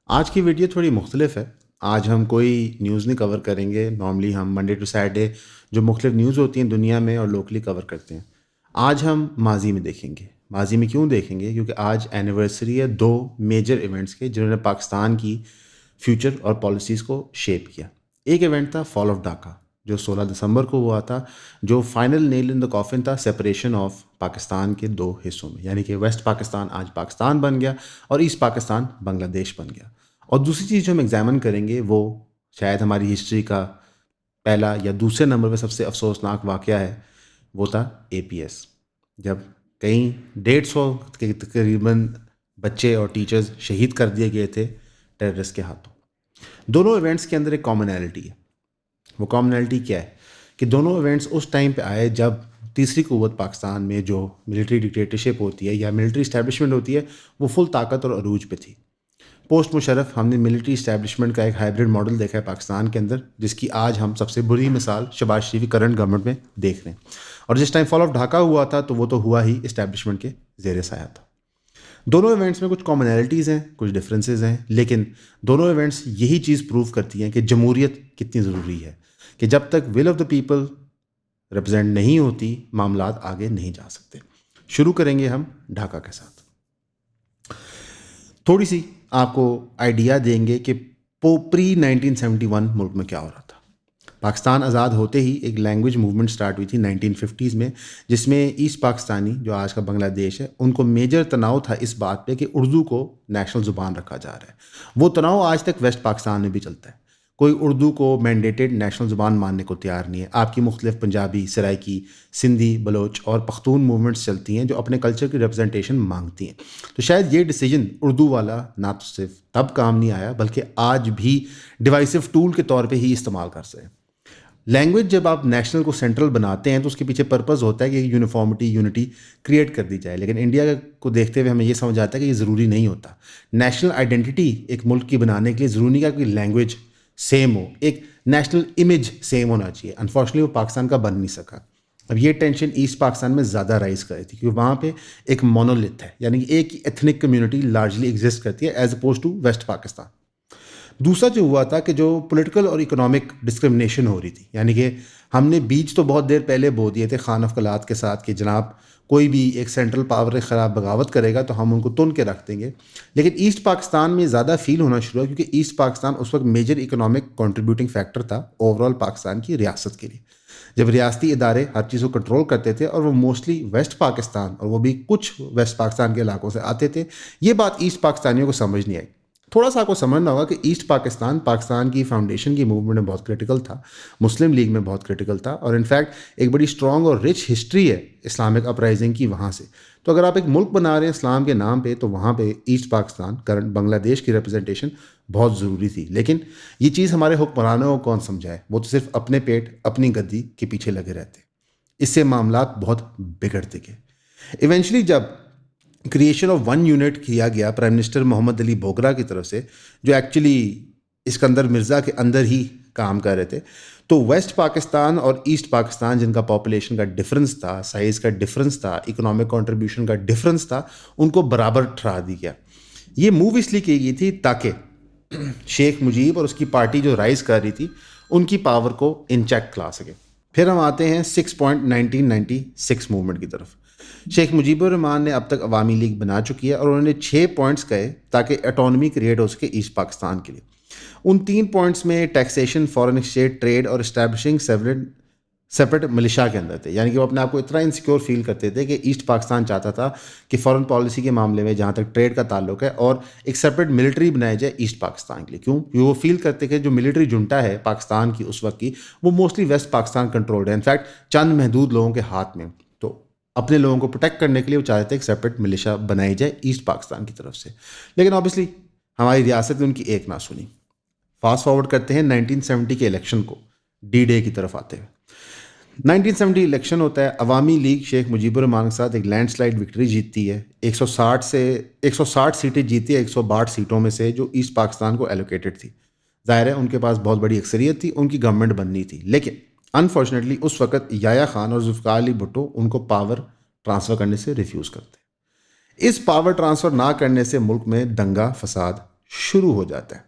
آج کی ویڈیو تھوڑی مختلف ہے۔ آج ہم کوئی نیوز نہیں کور کریں گے، نارملی ہم منڈے ٹو سیٹرڈے جو مختلف نیوز ہوتی ہیں دنیا میں اور لوکلی کور کرتے ہیں۔ آج ہم ماضی میں دیکھیں گے۔ ماضی میں کیوں دیکھیں گے؟ کیونکہ آج اینیورسری ہے دو میجر ایونٹس کے جنہوں نے پاکستان کی فیوچر اور پالیسیز کو شیپ کیا۔ ایک ایونٹ تھا فال آف ڈھاکہ جو 16 دسمبر کو ہوا تھا، جو فائنل نیل ان دا کافن تھا سپریشن آف پاکستان کے دو حصوں میں، یعنی کہ ویسٹ پاکستان آج پاکستان بن گیا اور ایسٹ پاکستان بنگلہ دیش بن گیا۔ اور دوسری چیز جو ہم ایگزامن کریں گے وہ شاید ہماری ہسٹری کا پہلا یا دوسرے نمبر پہ سب سے افسوسناک واقعہ ہے، وہ تھا اے پی ایس، جب کئی 150 کے تقریباً بچے اور ٹیچرز شہید کر دیے گئے تھے ٹیررسٹ کے ہاتھوں۔ دونوں ایونٹس کے اندر ایک کامنالٹی ہے۔ وہ کامنالٹی کیا ہے کہ دونوں ایونٹس اس ٹائم پہ آئے جب تیسری قوت پاکستان میں جو ملٹری ڈکٹیٹرشپ ہوتی ہے یا ملٹری اسٹیبلشمنٹ ہوتی ہے وہ فل طاقت اور عروج پہ تھی۔ پوسٹ مشرف ہم نے ملٹری اسٹیبلشمنٹ کا ایک ہائبرڈ ماڈل دیکھا ہے پاکستان کے اندر، جس کی آج ہم سب سے بری مثال شہباز شریف کی کرنٹ گورنمنٹ میں دیکھ رہے ہیں۔ اور جس ٹائم فال آف ڈھاکہ ہوا تھا تو وہ تو ہوا ہی اسٹیبلشمنٹ کے زیر سایہ تھا۔ دونوں ایونٹس میں کچھ کامنالٹیز ہیں، کچھ ڈفرینسز ہیں، لیکن دونوں ایونٹس یہی چیز پروو کرتی ہیں کہ جمہوریت کتنی ضروری ہے، کہ جب تک will of the people represent نہیں ہوتی معاملات آگے نہیں جا سکتے۔ شروع کریں گے ہم ڈھاکہ کے ساتھ۔ تھوڑی سی آپ کو آئیڈیا دیں گے کہ پری 1971 ملک میں کیا ہو رہا تھا۔ پاکستان آزاد ہوتے ہی ایک لینگویج موومنٹ سٹارٹ ہوئی تھی 1950s میں، جس میں ایسٹ پاکستانی جو آج کا بنگلہ دیش ہے ان کو میجر تناؤ تھا اس بات پہ کہ اردو کو نیشنل زبان رکھا جا رہا ہے۔ وہ تناؤ آج تک ویسٹ پاکستان میں بھی چلتا ہے۔ کوئی اردو کو مینڈیٹڈ نیشنل زبان ماننے کو تیار نہیں ہے۔ آپ کی مختلف پنجابی، سرائکی، سندھی، بلوچ اور پختون موومنٹس چلتی ہیں جو اپنے کلچر کی ریپرزنٹیشن مانگتی ہیں۔ تو شاید یہ ڈیسیجن اردو والا نہ تو صرف تب کام نہیں آیا بلکہ آج بھی ڈیوائسو ٹول کے طور پہ ہی استعمال کر سکتے ہیں۔ لینگویج جب آپ نیشنل کو سینٹرل بناتے ہیں تو اس کے پیچھے پرپز ہوتا ہے کہ یونیفارمٹی، یونٹی کریٹ کر دی جائے، لیکن انڈیا کو دیکھتے ہوئے ہمیں یہ سمجھ آتا ہے کہ یہ ضروری نہیں ہوتا۔ نیشنل آئیڈینٹی ایک ملک کی بنانے کے لیے ضروری نہیں کہ لینگویج سیم ہو، ایک نیشنل امیج سیم ہونا چاہیے۔ انفارچونیٹلی وہ پاکستان کا بن نہیں سکا۔ اب یہ ٹینشن ایسٹ پاکستان میں زیادہ رائز کر رہی تھی کیونکہ وہاں پہ ایک مونولتھ ہے، یعنی کہ ایک ایتھنک کمیونٹی لارجلی ایگزسٹ کرتی ہے as opposed to west Pakistan. دوسرا جو ہوا تھا کہ جو پولیٹیکل اور اکنامک ڈسکرمنیشن ہو رہی تھی، یعنی کہ ہم نے بیج تو بہت دیر پہلے بو دیے تھے خان افقلات کے ساتھ کہ جناب کوئی بھی ایک سینٹرل پاور کے خلاف بغاوت کرے گا تو ہم ان کو تن کے رکھ دیں گے، لیکن ایسٹ پاکستان میں زیادہ فیل ہونا شروع ہوا کیونکہ ایسٹ پاکستان اس وقت میجر اکنامک کنٹریبیوٹنگ فیکٹر تھا اوور آل پاکستان کی ریاست کے لیے۔ جب ریاستی ادارے ہر چیز کو کنٹرول کرتے تھے اور وہ موسٹلی ویسٹ پاکستان اور وہ بھی کچھ ویسٹ پاکستان کے علاقوں سے آتے تھے، یہ بات ایسٹ پاکستانیوں کو سمجھ نہیں آئی۔ تھوڑا سا آپ کو سمجھنا ہوگا کہ ایسٹ پاکستان پاکستان کی فاؤنڈیشن کی موومنٹ میں بہت کرٹیکل تھا، مسلم لیگ میں بہت کرٹیکل تھا، اور انفیکٹ ایک بڑی اسٹرانگ اور رچ ہسٹری ہے اسلامک اپرائزنگ کی وہاں سے۔ تو اگر آپ ایک ملک بنا رہے ہیں اسلام کے نام پہ تو وہاں پہ ایسٹ پاکستان کرنٹ بنگلہ دیش کی ریپرزنٹیشن بہت ضروری تھی، لیکن یہ چیز ہمارے حکمرانوں کو کون سمجھائے؟ وہ تو صرف اپنے پیٹ اپنی گدی کے پیچھے لگے رہتے۔ اس سے معاملات بہت بگڑتے گئے۔ ایونچولی جب کریشن آف ون یونٹ کیا گیا پرائم منسٹر محمد علی بوگرا کی طرف سے، جو ایکچولی اسکندر مرزا کے اندر ہی کام کر رہے تھے، تو ویسٹ پاکستان اور ایسٹ پاکستان جن کا پاپولیشن کا ڈفرنس تھا، سائز کا ڈفرنس تھا، اکنامک کنٹریبیوشن کا ڈفرنس تھا، ان کو برابر ٹھہرا دی گیا۔ یہ موو اس لیے کی گئی تھی تاکہ شیخ مجیب اور اس کی پارٹی جو رائز کر رہی تھی ان کی پاور کو ان چیک لا سکے۔ پھر ہم آتے ہیں 6.1996 موومنٹ کی طرف۔ شیخ مجیب الرحمان نے اب تک عوامی لیگ بنا چکی ہے اور انہوں نے 6 پوائنٹس کہے تاکہ اٹانومی کریٹ ہو سکے ایسٹ پاکستان کے لیے۔ ان 3 پوائنٹس میں ٹیکسیشن، فارن ایکسچینج، ٹریڈ اور اسٹیبلشنگ سیپریٹ ملیشیا کے اندر تھے، یعنی کہ وہ اپنے آپ کو اتنا انسیکیور فیل کرتے تھے کہ ایسٹ پاکستان چاہتا تھا کہ فارن پالیسی کے معاملے میں جہاں تک ٹریڈ کا تعلق ہے اور ایک سیپریٹ ملٹری بنایا جائے ایسٹ پاکستان کے لیے۔ کیوں؟ کیونکہ وہ فیل کرتے کہ جو ملٹری جنٹا ہے پاکستان کی اس وقت کی وہ موسٹلی ویسٹ پاکستان کنٹرولڈ ہے، انفیکٹ چند محدود لوگوں کے ہاتھ میں۔ تو اپنے لوگوں کو پروٹیکٹ کرنے کے لیے وہ چاہتے تھے ایک سیپریٹ ملیشیا بنائی جائے ایسٹ پاکستان کی طرف سے، لیکن اوبیسلی ہماری ریاست نے ان کی ایک نہ سنی۔ فاسٹ فارورڈ کرتے ہیں 1970 کے الیکشن کو، ڈی ڈے کی طرف آتے ہیں۔ 1970 الیکشن ہوتا ہے، عوامی لیگ شیخ مجیب الرحمان کے ساتھ ایک لینڈ سلائڈ وکٹری جیتتی ہے، 160 سیٹیں جیتی ہے 162 سیٹوں میں سے جو ایسٹ پاکستان کو ایلوکیٹڈ تھی۔ ظاہر ہے ان کے پاس بہت بڑی اکثریت تھی، ان کی گورنمنٹ بننی تھی، لیکن انفارچونیٹلی اس وقت یحییٰ خان اور ذوالفقار علی بھٹو ان کو پاور ٹرانسفر کرنے سے ریفیوز کرتے۔ اس پاور ٹرانسفر نہ کرنے سے ملک میں دنگا فساد شروع ہو جاتا ہے.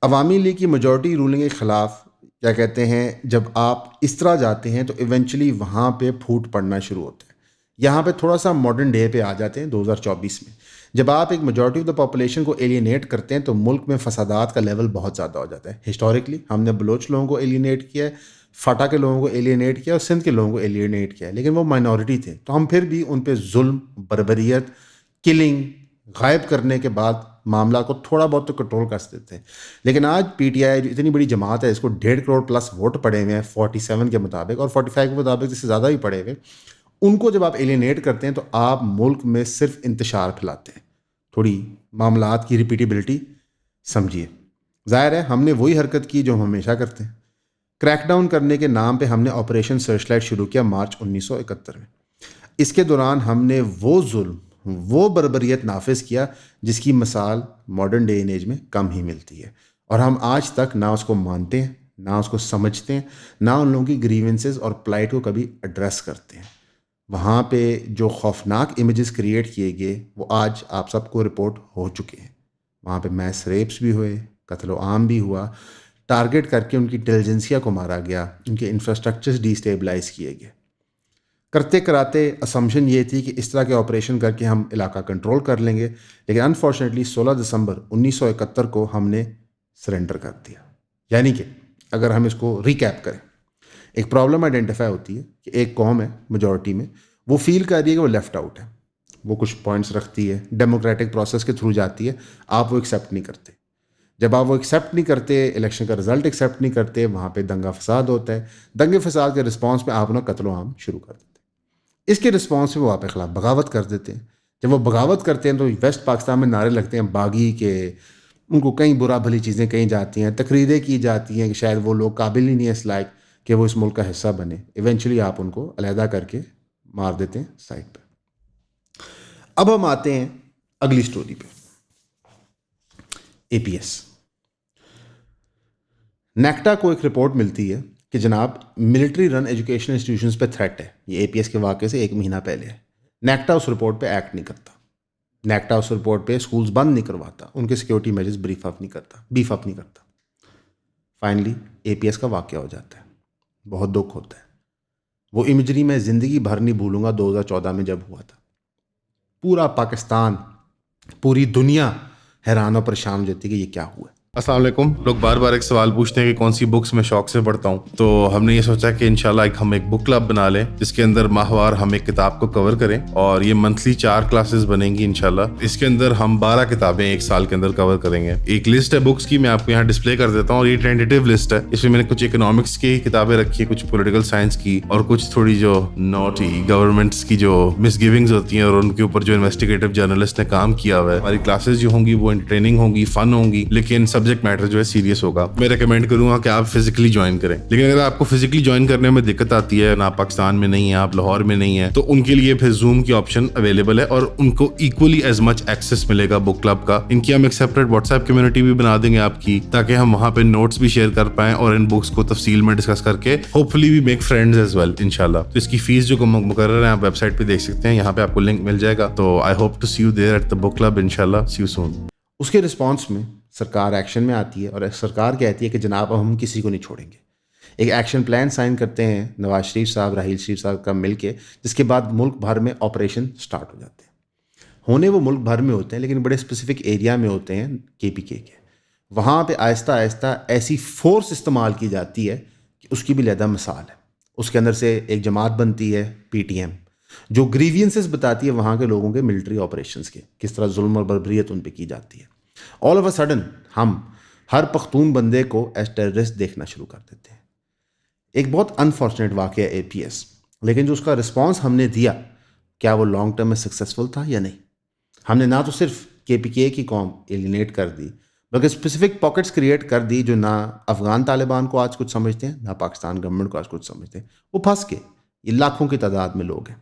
عوامی لیگ کی میجورٹی رولنگ کے خلاف کیا کہتے ہیں جب آپ اس طرح جاتے ہیں تو ایونچولی وہاں پہ پھوٹ پڑنا شروع ہوتا ہے. یہاں پہ تھوڑا سا ماڈرن ڈے پہ آ جاتے ہیں 2024 میں. جب آپ ایک میجورٹی آف دا پاپولیشن کو ایلینیٹ کرتے ہیں تو ملک میں فسادات کا لیول بہت زیادہ ہو جاتا ہے. ہسٹوریکلی ہم نے بلوچ لوگوں کو ایلینیٹ کیا ہے, فاٹا کے لوگوں کو ایلینیٹ کیا اور سندھ کے لوگوں کو ایلینیٹ کیا ہے, لیکن وہ مائنورٹی تھے تو ہم پھر بھی ان پہ ظلم, بربریت, کلنگ, غائب کرنے کے بعد معاملہ کو تھوڑا بہت تو کنٹرول کر سکتے ہیں. لیکن آج پی ٹی آئی جو اتنی بڑی جماعت ہے, اس کو 1.5 کروڑ پلس ووٹ پڑے ہوئے ہیں 47 کے مطابق اور 45 کے مطابق جس سے زیادہ بھی پڑے ہوئے, ان کو جب آپ ایلینیٹ کرتے ہیں تو آپ ملک میں صرف انتشار پھیلاتے ہیں. تھوڑی معاملات کی ریپیٹیبلٹی سمجھیے. ظاہر ہے ہم نے وہی حرکت کی جو ہم ہمیشہ کرتے ہیں. کریک ڈاؤن کرنے کے نام پہ ہم نے آپریشن سرچ لائٹ شروع کیا مارچ 1971 میں. اس کے دوران ہم نے وہ ظلم, وہ بربریت نافذ کیا جس کی مثال ماڈرن ڈے اینڈ ایج میں کم ہی ملتی ہے, اور ہم آج تک نہ اس کو مانتے ہیں, نہ اس کو سمجھتے ہیں, نہ ان لوگوں کی گریونسز اور پلائٹ کو کبھی ایڈریس کرتے ہیں. وہاں پہ جو خوفناک امیجز کریٹ کیے گئے وہ آج آپ سب کو رپورٹ ہو چکے ہیں. وہاں پہ میس ریپس بھی ہوئے, قتل و عام بھی ہوا, ٹارگٹ کر کے ان کی انٹیلیجنسیا کو مارا گیا, ان کے انفراسٹرکچرز ڈیسٹیبلائز کیے گئے. کرتے کراتے اسمپشن یہ تھی کہ اس طرح کے آپریشن کر کے ہم علاقہ کنٹرول کر لیں گے, لیکن انفارچونیٹلی 16 دسمبر 1971 کو ہم نے سرنڈر کر دیا. یعنی کہ اگر ہم اس کو ریکیپ کریں, ایک پرابلم آئیڈینٹیفائی ہوتی ہے کہ ایک قوم ہے میجورٹی میں, وہ فیل کر رہی ہے کہ وہ لیفٹ آؤٹ ہے, وہ کچھ پوائنٹس رکھتی ہے, ڈیموکریٹک پروسیس کے تھرو جاتی ہے, آپ وہ ایکسیپٹ نہیں کرتے. جب آپ وہ ایکسیپٹ نہیں کرتے, الیکشن کا رزلٹ ایکسیپٹ نہیں کرتے, وہاں پہ دنگا فساد ہوتا ہے. دنگے فساد کے رسپانس میں آپ نے قتل و عام شروع کر دیتے. اس کے رسپانس میں وہ آپ کے خلاف بغاوت کر دیتے ہیں. جب وہ بغاوت کرتے ہیں تو ویسٹ پاکستان میں نعرے لگتے ہیں باغی کے, ان کو کئی برا بھلی چیزیں کہیں جاتی ہیں, تقریریں کی جاتی ہیں کہ شاید وہ لوگ قابل ہی نہیں ہے اس لائق کہ وہ اس ملک کا حصہ بنے. ایونچولی آپ ان کو علیحدہ کر کے مار دیتے ہیں سائڈ پہ. اب ہم آتے ہیں اگلی سٹوری پہ, اے پی ایس. نیکٹا کو ایک رپورٹ ملتی ہے کہ جناب ملٹری رن ایجوکیشن انسٹیٹیوشنز پہ تھریٹ ہے. یہ اے پی ایس کے واقعے سے 1 مہینہ پہلے ہے. نیکٹا اس رپورٹ پہ ایکٹ نہیں کرتا. نیکٹا اس رپورٹ پہ اسکولز بند نہیں کرواتا, ان کے سیکیورٹی میجرز بیف اپ نہیں کرتا. فائنلی اے پی ایس کا واقعہ ہو جاتا ہے. بہت دکھ ہوتا ہے. وہ امیجری میں زندگی بھر نہیں بھولوں گا 2014 میں جب ہوا تھا. پورا پاکستان, پوری دنیا حیران و پریشان ہو جاتی کہ یہ کیا ہوا ہے. السلام علیکم. لوگ بار بار ایک سوال پوچھتے ہیں کہ کون سی بکس میں شوق سے پڑھتا ہوں, تو ہم نے یہ سوچا کہ انشاءاللہ ہم ایک بک کلب بنا لیں جس کے اندر ماہوار ہم ایک کتاب کو کور کریں, اور یہ منتھلی 4 کلاسز بنیں گی انشاءاللہ. اس کے اندر ہم 12 کتابیں ایک سال کے اندر کور کریں گے. ایک لسٹ ہے بکس کی, میں آپ کو یہاں ڈسپلے کر دیتا ہوں, اور یہ ٹینٹیٹیو لسٹ ہے. اس میں میں نے کچھ اکنامکس کی کتابیں رکھی ہیں, کچھ پولیٹیکل سائنس کی, اور کچھ تھوڑی جو نوٹی گورنمنٹس کی جو مس گیونگز ہوتی ہیں اور ان کے اوپر جو انویسٹیگیٹو جرنلسٹ نے کام کیا ہوا ہے. ہماری کلاسز جو ہوں گی وہ انٹرٹیننگ ہوں گی, فن ہوں گی, لیکن سبجیکٹ میٹر جو ہے سیریس ہوگا. میں ریکمینڈ کروں گا کہ آپ فزیکلی جوائن کریں. لیکن اگر آپ کو فزیکلی جوائن کرنے میں دقت آتی ہے, آپ پاکستان میں نہیں ہیں, آپ لاہور میں نہیں ہیں, تو ان کے لیے پھر زوم کی آپشن اویلیبل ہے, اور ان کو ایکولی ایز مچ ایکسیس ملے گا بک کلب کا. ان کی ہم ایک سیپریٹ واٹس ایپ کمیونٹی بھی بنا دیں گے آپ کی, تاکہ ہم وہاں پہ نوٹس بھی شیئر کر پائیں اور ان بکس کو تفصیل میں ڈسکس کر کے hopefully we make friends as well انشاءاللہ. تو اس کی فیس جو مقرر ہے آپ ویب سائٹ پہ دیکھ سکتے ہیں, یہاں پہ آپ کو لنک مل جائے گا. تو I hope to see you there at the book club انشاءاللہ. See you soon. اس کے رسپانس میں سرکار ایکشن میں آتی ہے, اور سرکار کہتی ہے کہ جناب اب ہم کسی کو نہیں چھوڑیں گے. ایک ایکشن پلان سائن کرتے ہیں نواز شریف صاحب, راحیل شریف صاحب کا مل کے, جس کے بعد ملک بھر میں آپریشن سٹارٹ ہو جاتے ہیں. ہونے وہ ملک بھر میں ہوتے ہیں, لیکن بڑے اسپیسیفک ایریا میں ہوتے ہیں کے پی کے. وہاں پہ آہستہ آہستہ ایسی فورس استعمال کی جاتی ہے کہ اس کی بھی علیحدہ مثال ہے. اس کے اندر سے ایک جماعت بنتی ہے پی ٹی ایم, جو گریوینسز بتاتی ہے وہاں کے لوگوں کے ملٹری آپریشنز کے, کس طرح ظلم اور بربریت ان پہ کی جاتی ہے. آل آف اے سڈن ہم ہر پختون بندے کو ایز ٹیررسٹ دیکھنا شروع کر دیتے ہیں. ایک بہت انفارچونیٹ واقعہ ہے اے پی ایس, لیکن جو اس کا رسپانس ہم نے دیا, کیا وہ لانگ ٹرم میں سکسیزفل تھا یا نہیں. ہم نے نہ تو صرف کے پی کے کی قوم ایلینیٹ کر دی, بلکہ اسپیسیفک پاکٹس کریٹ کر دی جو نہ افغان طالبان کو آج کچھ سمجھتے ہیں, نہ پاکستان گورنمنٹ کو آج کچھ سمجھتے ہیں. وہ پھنس کے, یہ لاکھوں کی تعداد میں لوگ ہیں.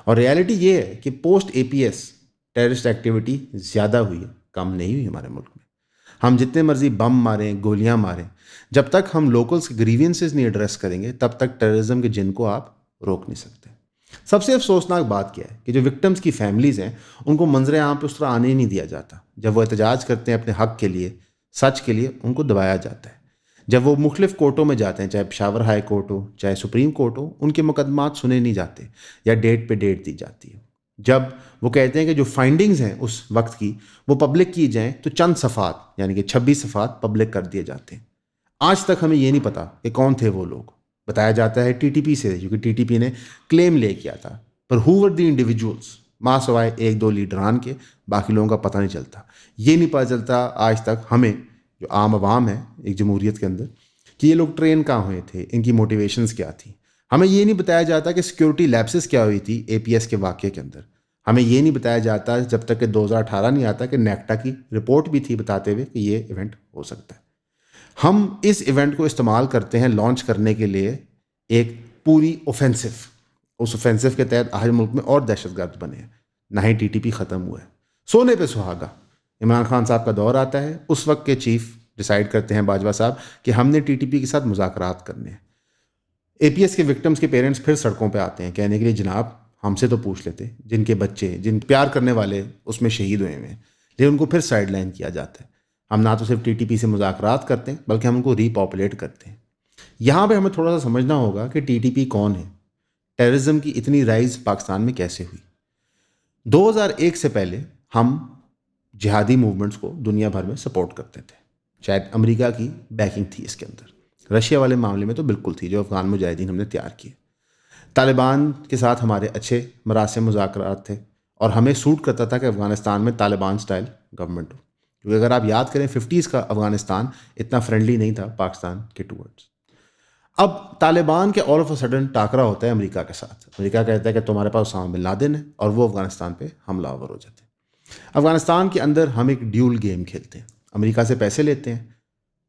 اور ریالٹی یہ ہے کہ پوسٹ اے پی ایس ٹیررسٹ ایکٹیویٹی زیادہ ہوئی ہے, کم نہیں ہوئی ہمارے ملک میں. ہم جتنے مرضی بم ماریں, گولیاں ماریں, جب تک ہم لوکلس کے گریوینسز نہیں ایڈریس کریں گے تب تک ٹیررزم کے جن کو آپ روک نہیں سکتے. سب سے افسوسناک بات کیا ہے کہ جو وکٹمز کی فیملیز ہیں ان کو منظر عام پہ اس طرح آنے ہی نہیں دیا جاتا. جب وہ احتجاج کرتے ہیں اپنے حق کے لیے, سچ کے لیے, ان کو دبایا جاتا ہے. جب وہ مختلف کورٹوں میں جاتے ہیں, چاہے پشاور ہائی کورٹ ہو, چاہے سپریم کورٹ ہو, ان کے مقدمات سنے نہیں جاتے یا ڈیٹ پہ ڈیٹ دی جاتی ہے. جب وہ کہتے ہیں کہ جو فائنڈنگز ہیں اس وقت کی وہ پبلک کی جائیں تو چند صفحات یعنی کہ 26 صفحات پبلک کر دیے جاتے ہیں. آج تک ہمیں یہ نہیں پتا کہ کون تھے وہ لوگ. بتایا جاتا ہے ٹی ٹی پی سے, کیونکہ ٹی ٹی پی نے کلیم لے کیا تھا, پر ہو ور دی انڈیویجولس, ماں سوائے ایک دو لیڈران کے باقی لوگوں کا پتہ نہیں چلتا. یہ نہیں پتہ چلتا آج تک ہمیں جو عام عوام ہے ایک جمہوریت کے اندر کہ یہ لوگ ٹرین کہاں ہوئے تھے, ان کی موٹیویشنز کیا تھیں. ہمیں یہ نہیں بتایا جاتا کہ سیکیورٹی لیپسز کیا ہوئی تھی اے پی ایس کے واقعے کے اندر. ہمیں یہ نہیں بتایا جاتا جب تک کہ 2018 نہیں آتا کہ نیکٹا کی رپورٹ بھی تھی بتاتے ہوئے کہ یہ ایونٹ ہو سکتا ہے. ہم اس ایونٹ کو استعمال کرتے ہیں لانچ کرنے کے لیے ایک پوری اوفینسو. اس اوفینسو کے تحت آج ملک میں اور دہشت گرد بنے ہیں, نہ ہی ٹی ٹی پی ختم ہوا ہے. سونے پہ سہاگا عمران خان صاحب کا دور آتا ہے, اس وقت کے چیف ڈیسائیڈ کرتے ہیں باجوہ صاحب کہ ہم نے ٹی ٹی پی کے ساتھ مذاکرات کرنے ہیں. اے پی ایس کے وکٹمز کے پیرنٹس پھر سڑکوں پہ آتے ہیں کہنے کے لیے جناب ہم سے تو پوچھ لیتے, جن کے بچے جن پیار کرنے والے اس میں شہید ہوئے ہیں, لیکن ان کو پھر سائڈ لائن کیا جاتا ہے. ہم نہ تو صرف ٹی ٹی پی سے مذاکرات کرتے ہیں بلکہ ہم ان کو ری پاپولیٹ کرتے ہیں. یہاں پہ ہمیں تھوڑا سا سمجھنا ہوگا کہ ٹی ٹی پی کون ہے, ٹیررزم کی اتنی رائز پاکستان میں کیسے ہوئی. 2001 سے پہلے ہم جہادی موومنٹس کو دنیا بھر میں سپورٹ کرتے تھے. شاید امریکہ کی بیکنگ تھی اس کے اندر, رشیا والے معاملے میں تو بالکل تھی جو افغان مجاہدین ہم نے تیار کیے. طالبان کے ساتھ ہمارے اچھے مراسم مذاکرات تھے اور ہمیں سوٹ کرتا تھا کہ افغانستان میں طالبان سٹائل گورنمنٹ ہو, کیونکہ اگر آپ یاد کریں 50s کا افغانستان اتنا فرینڈلی نہیں تھا پاکستان کے ٹورڈز. اب طالبان کے آل آف اے سڈن ٹاکرا ہوتا ہے امریکہ کے ساتھ. امریکہ کہتا ہے کہ تمہارے پاس اسامہ بن لادن ہے, اور وہ افغانستان پہ حملہ آور ہو جاتے ہیں. افغانستان کے اندر ہم ایک ڈیول گیم کھیلتے ہیں, امریکہ سے پیسے لیتے ہیں,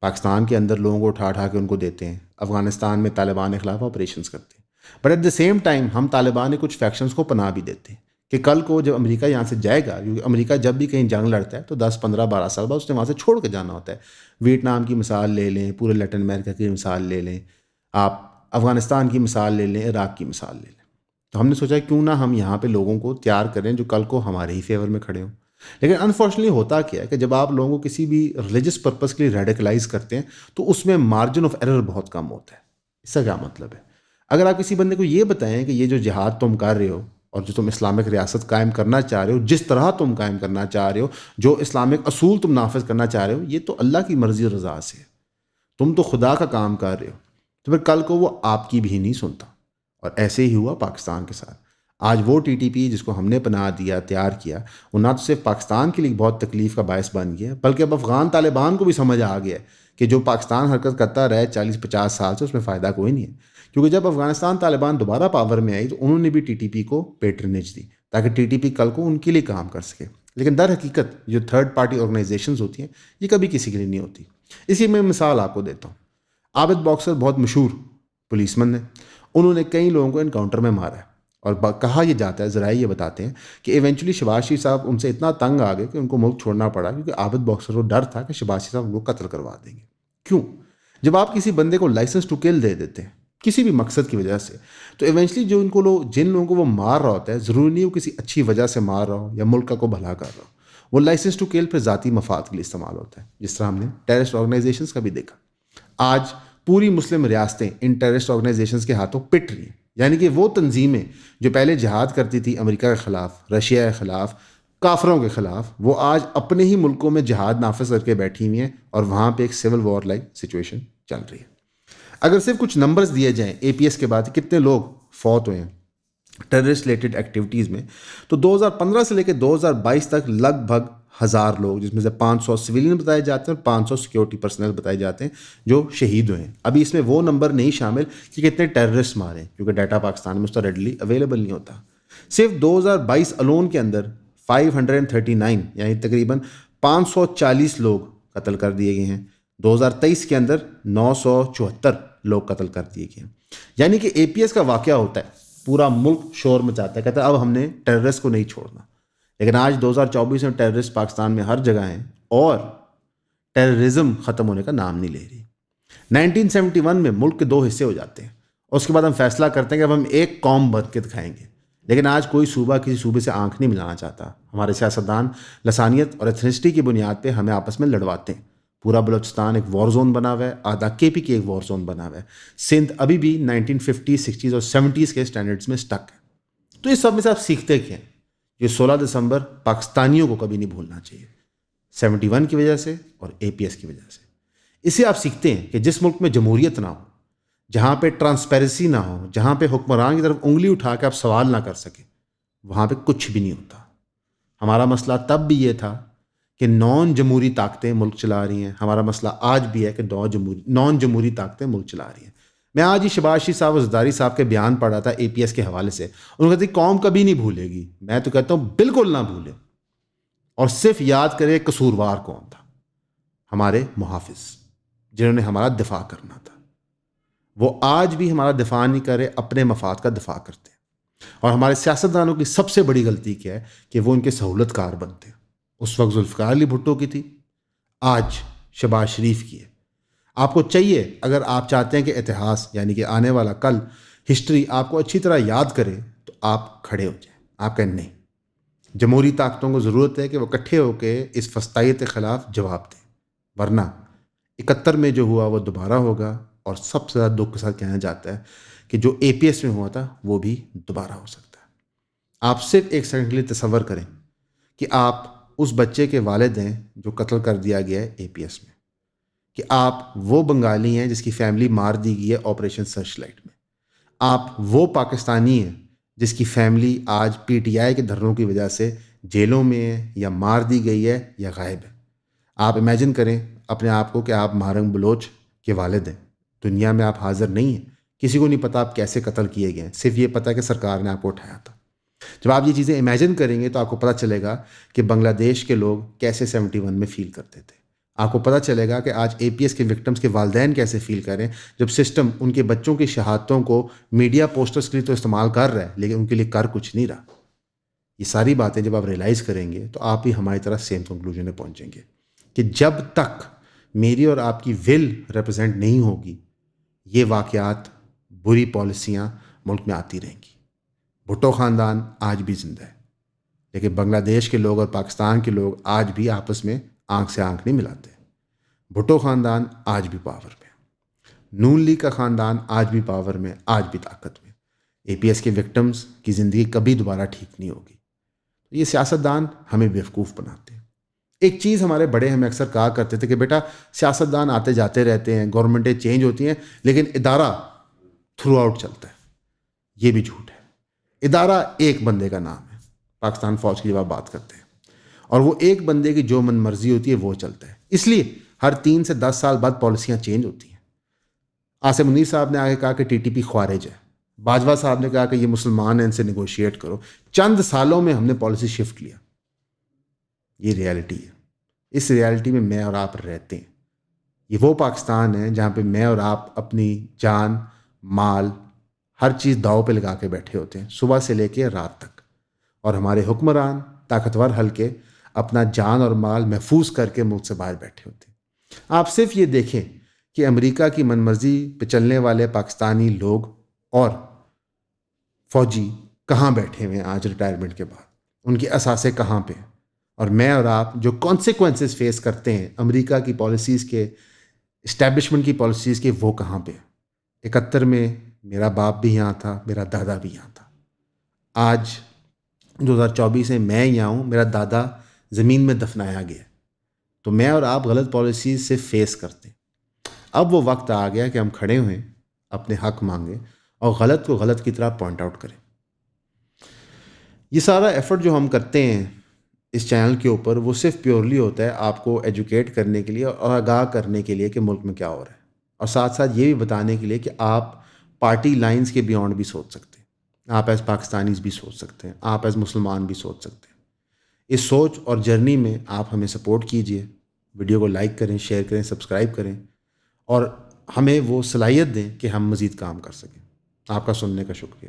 پاکستان کے اندر لوگوں کو اٹھا کے ان کو دیتے ہیں, افغانستان میں طالبان کے خلاف آپریشنز کرتے ہیں. But at the same time ہم طالبان کے کچھ فیکشنز کو پناہ بھی دیتے ہیں کہ کل کو جب امریکہ یہاں سے جائے گا, کیونکہ امریکہ جب بھی کہیں جنگ لڑتا ہے تو 10 15 12 سال بعد اس نے وہاں سے چھوڑ کے جانا ہوتا ہے. ویٹنام کی مثال لے لیں, پورے لیٹن امریکہ کی مثال لے لیں, آپ افغانستان کی مثال لے لیں, عراق کی مثال لے لیں. تو ہم نے سوچا کیوں نہ ہم یہاں پہ لوگوں کو تیار کریں جو کل کو ہمارے ہی فیور میں کھڑے ہوں. لیکن انفارچونیٹلی ہوتا کیا ہے کہ جب آپ لوگوں کو کسی بھی ریلیجس پرپز کے لیے ریڈیکلائز کرتے ہیں تو اس میں مارجن آف ایرر بہت کم ہوتا ہے. اس کا کیا مطلب ہے؟ اگر آپ کسی بندے کو یہ بتائیں کہ یہ جو جہاد تم کر رہے ہو اور جو تم اسلامک ریاست قائم کرنا چاہ رہے ہو, جس طرح تم قائم کرنا چاہ رہے ہو, جو اسلامک اصول تم نافذ کرنا چاہ رہے ہو, یہ تو اللہ کی مرضی اور رضا سے ہے, تم تو خدا کا کام کر رہے ہو, تو پھر کل کو وہ آپ کی بھی نہیں سنتا. اور ایسے ہی ہوا پاکستان کے ساتھ. آج وہ ٹی ٹی پی جس کو ہم نے پناہ دیا, تیار کیا, وہ نہ تو صرف پاکستان کے لیے بہت تکلیف کا باعث بن گیا, بلکہ اب افغان طالبان کو بھی سمجھ آ گیا کہ جو پاکستان حرکت کرتا رہے 40-50 سال سے اس میں فائدہ کوئی نہیں ہے. کیونکہ جب افغانستان طالبان دوبارہ پاور میں آئی تو انہوں نے بھی ٹی ٹی پی کو پیٹرنیج دی تاکہ ٹی ٹی پی کل کو ان کے لیے کام کر سکے. لیکن در حقیقت جو تھرڈ پارٹی آرگنائزیشنز ہوتی ہیں یہ کبھی کسی کے لیے نہیں ہوتی. اسی میں مثال آپ کو دیتا ہوں. عابد باکسر بہت مشہور پولیس مین ہیں, انہوں نے کئی لوگوں کو انکاؤنٹر میں مارا ہے, اور کہا یہ جاتا ہے, ذرائع یہ بتاتے ہیں کہ ایونچولی شہباز شریف صاحب ان سے اتنا تنگ آ گئے کہ ان کو ملک چھوڑنا پڑا, کیونکہ عابد باکسر کو ڈر تھا کہ شہباز شریف صاحب ان کو قتل کروا دیں گے. کیوں؟ جب آپ کسی بندے کو لائسنس ٹو کل دے دیتے ہیں کسی بھی مقصد کی وجہ سے, تو ایونچولی جو ان کو جن لوگوں کو وہ مار رہا ہوتا ہے, ضروری نہیں وہ کسی اچھی وجہ سے مار رہا ہو یا ملک کا کو بھلا کر رہا ہو, وہ لائسنس ٹو کل پھر ذاتی مفاد کے لیے استعمال ہوتا ہے, جس طرح ہم نے ٹیررسٹ آرگنائزیشنز کا بھی دیکھا. آج پوری مسلم ریاستیں ان ٹیررسٹ آرگنائزیشنز کے ہاتھوں پٹ رہی ہیں. یعنی کہ وہ تنظیمیں جو پہلے جہاد کرتی تھی امریکہ کے خلاف, رشیا کے خلاف, کافروں کے خلاف, وہ آج اپنے ہی ملکوں میں جہاد نافذ کر کے بیٹھی ہوئی ہیں, اور وہاں پہ ایک سول وار لائک سچویشن چل رہی ہے. اگر صرف کچھ نمبرز دیے جائیں اے پی ایس کے بعد کتنے لوگ فوت ہوئے ہیں ٹیررسٹ ریلیٹڈ ایکٹیویٹیز میں, تو 2015 سے لے کے 2022 تک لگ بھگ 1000 لوگ, جس میں سے 500 سویلین بتائے جاتے ہیں اور 500 سیکیورٹی پرسنل بتائے جاتے ہیں جو شہید ہوئے ہیں. ابھی اس میں وہ نمبر نہیں شامل کہ کتنے ٹیررسٹ مارے, کیونکہ ڈیٹا پاکستان میں اس طرح ریڈلی اویلیبل نہیں ہوتا. صرف 2022 الون کے اندر 539 یعنی تقریباً 540 لوگ قتل کر دیے گئے ہیں. 2023 کے اندر 974 لوگ قتل کر دیے گئے ہیں. یعنی کہ اے پی ایس کا واقعہ ہوتا ہے, پورا ملک شور مچاتا ہے, کہتا ہے اب ہم نے ٹیررسٹ کو نہیں چھوڑنا. لیکن آج 2024 میں ٹیررسٹ پاکستان میں ہر جگہ ہیں, اور ٹیررزم ختم ہونے کا نام نہیں لے رہی. 1971 میں ملک کے 2 حصے ہو جاتے ہیں, اور اس کے بعد ہم فیصلہ کرتے ہیں کہ اب ہم ایک قوم بن کے دکھائیں گے. لیکن آج کوئی صوبہ کسی صوبے سے آنکھ نہیں ملانا چاہتا. ہمارے سیاستدان لسانیت اور ایتھنسٹی کی بنیاد پہ ہمیں آپس میں لڑواتے ہیں. پورا بلوچستان ایک وار زون بنا ہوا ہے, آدھا کے پی کے ایک وار زون بنا ہوا ہے. سندھ ابھی بھی 1950s 60s اور 70s کے اسٹینڈرڈس میں اسٹک ہے. تو اس سب میں سے آپ سیکھتے کیا ہیں؟ یہ 16 دسمبر پاکستانیوں کو کبھی نہیں بھولنا چاہیے, 71 کی وجہ سے اور APS کی وجہ سے. اسے آپ سیکھتے ہیں کہ جس ملک میں جمہوریت نہ ہو, جہاں پہ ٹرانسپیرنسی نہ ہو, جہاں پہ حکمران کی طرف انگلی اٹھا کے آپ سوال نہ کر سکیں, وہاں پہ کچھ بھی نہیں ہوتا. ہمارا مسئلہ تب بھی یہ تھا کہ نان جمہوری طاقتیں ملک چلا رہی ہیں. ہمارا مسئلہ آج بھی ہے کہ نان جمہوری طاقتیں ملک چلا رہی ہیں. میں آج ہی شہباز شریف صاحب اور زرداری صاحب کے بیان پڑھ رہا تھا APS کے حوالے سے. انہوں نے کہتے قوم کبھی نہیں بھولے گی. میں تو کہتا ہوں بالکل نہ بھولے, اور صرف یاد کرے قصوروار کون تھا. ہمارے محافظ جنہوں نے ہمارا دفاع کرنا تھا, وہ آج بھی ہمارا دفاع نہیں کرے, اپنے مفاد کا دفاع کرتے ہیں. اور ہمارے سیاستدانوں کی سب سے بڑی غلطی کیا ہے کہ وہ ان کے سہولت کار بنتے ہیں. اس وقت ذوالفقار علی بھٹو کی تھی, آج شہباز شریف کی ہے. آپ کو چاہیے, اگر آپ چاہتے ہیں کہ اتہاس یعنی کہ آنے والا کل ہسٹری آپ کو اچھی طرح یاد کرے, تو آپ کھڑے ہو جائیں. آپ کہیں نہیں, جمہوری طاقتوں کو ضرورت ہے کہ وہ اکٹھے ہو کے اس فسطائیت کے خلاف جواب دیں, ورنہ 71 میں جو ہوا وہ دوبارہ ہوگا. اور سب سے زیادہ دکھ کے ساتھ کہنا جاتا ہے کہ جو APS میں ہوا تھا وہ بھی دوبارہ ہو سکتا ہے. آپ صرف ایک سیکنڈ کے لیے تصور کریں کہ آپ اس بچے کے والد ہیں جو قتل کر دیا گیا ہے APS میں, کہ آپ وہ بنگالی ہیں جس کی فیملی مار دی گئی ہے آپریشن سرچ لائٹ میں, آپ وہ پاکستانی ہیں جس کی فیملی آج PTI کے دھرنوں کی وجہ سے جیلوں میں ہے یا مار دی گئی ہے یا غائب ہے. آپ امیجن کریں اپنے آپ کو کہ آپ مہارنگ بلوچ کے والد ہیں. دنیا میں آپ حاضر نہیں ہیں, کسی کو نہیں پتا آپ کیسے قتل کیے گئے ہیں, صرف یہ پتا کہ سرکار نے آپ کو اٹھایا تھا. جب آپ یہ چیزیں امیجن کریں گے تو آپ کو پتہ چلے گا کہ بنگلہ دیش کے لوگ کیسے 71 میں فیل کرتے تھے. آپ کو پتہ چلے گا کہ آج APS کے وکٹمز کے والدین کیسے فیل کریں جب سسٹم ان کے بچوں کی شہادتوں کو میڈیا پوسٹرز کے لیے تو استعمال کر رہا ہے, لیکن ان کے لیے کر کچھ نہیں رہا. یہ ساری باتیں جب آپ ریئلائز کریں گے تو آپ بھی ہماری طرح سیم کنکلوژن میں پہنچیں گے کہ جب تک میری اور آپ کی ول ریپرزینٹ نہیں ہوگی, یہ واقعات, بری پالیسیاں ملک میں آتی رہیں گی. بھٹو خاندان آج بھی زندہ ہے, لیکن بنگلہ دیش کے لوگ اور پاکستان کے لوگ آج بھی آپس میں آنکھ سے آنکھ نہیں ملاتے. بھٹو خاندان آج بھی پاور میں, نون لیگ کا خاندان آج بھی پاور میں, آج بھی طاقت میں. APS کے وکٹمز کی زندگی کبھی دوبارہ ٹھیک نہیں ہوگی. یہ سیاستدان ہمیں بیوقوف بناتے ہیں. ایک چیز ہمارے بڑے ہمیں اکثر کہا کرتے تھے کہ بیٹا سیاستدان آتے جاتے رہتے ہیں, گورنمنٹیں چینج ہوتی ہیں, لیکن ادارہ تھرو آؤٹ چلتا ہے. یہ بھی جھوٹ ہے. ادارہ ایک بندے کا نام ہے, پاکستان فوج کی جب آپ بات کرتے ہیں, اور وہ ایک بندے کی جو من مرضی ہوتی ہے وہ چلتا ہے. اس لیے ہر 3 سے 10 سال بعد پالیسیاں چینج ہوتی ہیں. آصف منیر صاحب نے آگے کہا کہ TTP خوارج ہے, باجوہ صاحب نے کہا کہ یہ مسلمان ہیں, ان سے نیگوشیٹ کرو. چند سالوں میں ہم نے پالیسی شفٹ لیا. یہ ریالٹی ہے. اس ریالٹی میں میں اور آپ رہتے ہیں. یہ وہ پاکستان ہے جہاں پہ میں اور آپ اپنی جان, مال, ہر چیز داؤ پہ لگا کے بیٹھے ہوتے ہیں, صبح سے لے کے رات تک. اور ہمارے حکمران طاقتور حلقے اپنا جان اور مال محفوظ کر کے ملک سے باہر بیٹھے ہوتے ہیں. آپ صرف یہ دیکھیں کہ امریکہ کی من مرضی پہ چلنے والے پاکستانی لوگ اور فوجی کہاں بیٹھے ہوئے ہیں آج ریٹائرمنٹ کے بعد, ان کے اثاثے کہاں پہ, اور میں اور آپ جو کانسیکوینسز فیس کرتے ہیں امریکہ کی پالیسیز کے, اسٹیبلشمنٹ کی پالیسیز کے, وہ کہاں پہ. 71 میں میرا باپ بھی یہاں تھا, میرا دادا بھی یہاں تھا. آج 2024 میں میں یہاں ہوں, میرا دادا زمین میں دفنایا گیا. تو میں اور آپ غلط پالیسیز سے فیس کرتے ہیں. اب وہ وقت آ گیا کہ ہم کھڑے ہوئیں, اپنے حق مانگیں اور غلط کو غلط کی طرح پوائنٹ آؤٹ کریں. یہ سارا ایفرٹ جو ہم کرتے ہیں اس چینل کے اوپر, وہ صرف پیورلی ہوتا ہے آپ کو ایجوکیٹ کرنے کے لیے اور آگاہ کرنے کے لیے کہ ملک میں کیا ہو رہا ہے, اور ساتھ ساتھ یہ بھی بتانے کے لیے کہ آپ پارٹی لائنز کے بیونڈ بھی سوچ سکتے ہیں. آپ ایز پاکستانیز بھی سوچ سکتے ہیں, آپ ایز مسلمان بھی سوچ سکتے ہیں. اس سوچ اور جرنی میں آپ ہمیں سپورٹ کیجئے. ویڈیو کو لائک کریں, شیئر کریں, سبسکرائب کریں, اور ہمیں وہ صلاحیت دیں کہ ہم مزید کام کر سکیں. آپ کا سننے کا شکریہ.